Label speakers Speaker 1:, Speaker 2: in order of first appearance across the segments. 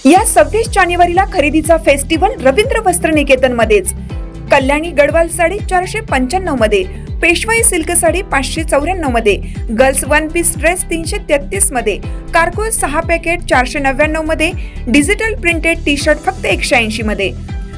Speaker 1: या 26 जानेवारीला खरेदीचा फेस्टिवल रवींद्र वस्त्र निकेतन मध्येच। कल्याणी गडवाल साडी 495 मध्ये, पेशवाई सिल्क साडी 594 मध्ये, गर्ल्स वन पीस ड्रेस 333 मध्ये, कार्गो 6 पॅकेट 499 मध्ये, डिजिटल प्रिंटेड टी शर्ट फक्त 180 मध्ये।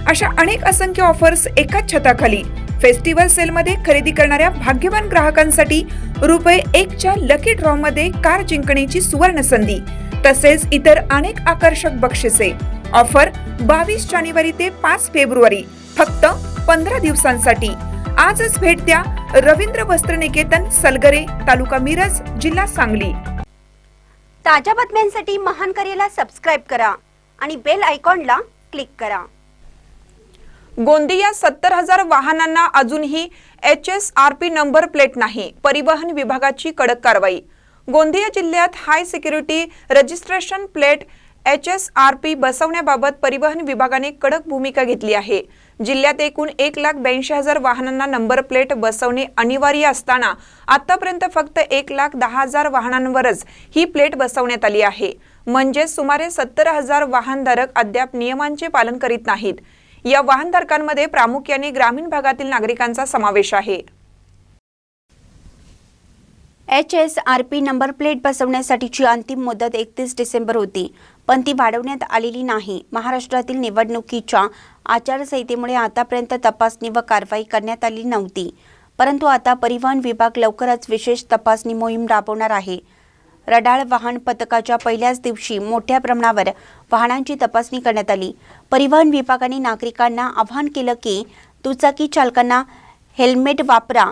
Speaker 1: अशा अनेक असंख्य ऑफर्स एकाच छताखाली। फेस्टिवल सेल मध्ये खरेदी करणाऱ्या भाग्यवान ग्राहकांसाठी ₹1 च्या लकी ड्रॉ मध्ये कार जिंकण्याची सुवर्ण संधी, तसेच इतर अनेक आकर्षक बक्षिसे। ऑफर 22 जानेवारी ते 5 फेब्रुवारी, फक्त 15 दिवसांसाठी। आजच भेट द्या रवींद्र वस्त्र निकेतन, सलगरे, तालुका मिरज, जिल्हा सांगली।
Speaker 2: ताज्या बातम्यांसाठी महान करेला सबस्क्राइब करा आणि बेल आयकॉनला क्लिक करा।
Speaker 1: गोंदिया 70,000 वाहनांना अजूनही HSRP नंबर प्लेट नाही, परिवहन विभागाची कडक कारवाई। गोंदिया जिल्ह्यात हाय सिक्युरिटी रजिस्ट्रेशन प्लेट HSRP बसवण्याबाबत परिवहन विभागाने कडक भूमिका घेतली आहे। जिल्ह्यात एकूण 1,82,000 वाहनांना नंबर प्लेट बसवणे अनिवार्य असताना आतापर्यंत फक्त 1,10,000 वाहनांवरच ही प्लेट बसवण्यात आली आहे। म्हणजे सुमारे 70,000 वाहनधारक अद्याप नियमांचे पालन करीत नाहीत। या वाहनधारकांमध्ये प्रामुख्याने ग्रामीण भागातील नागरिकांचा समावेश आहे।
Speaker 2: HSRP नंबर प्लेट बसवण्यासाठीची अंतिम मुदत 31 डिसेंबर होती, पण ती वाढवण्यात आलेली नाही। महाराष्ट्रातील निवडणुकीच्या आचारसंहितेमुळे आतापर्यंत तपासणी व कारवाई करण्यात आली नव्हती, परंतु आता परिवहन विभाग लवकरच विशेष तपासणी मोहीम राबवणार आहे। रडाळ वाहन पथकाच्या पहिल्याच दिवशी मोठ्या प्रमाणावर वाहनांची तपासणी करण्यात आली। परिवहन विभागाने नागरिकांना आवाहन केलं की दुचाकी चालकांना हेल्मेट वापरा,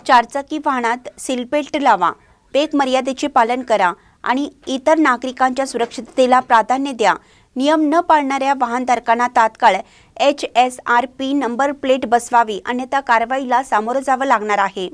Speaker 2: चारचाकी वाहनात सीटबेल्ट लावा, वेग मर्यादेचे पालन करा आणि इतर नागरिकांच्या सुरक्षिततेला प्राधान्य द्या। नियम न पाळणाऱ्या वाहनधारकांना तात्काळ HSRP नंबर प्लेट बसवावी, अन्यथा कारवाईला सामोरं जावं लागणार आहे।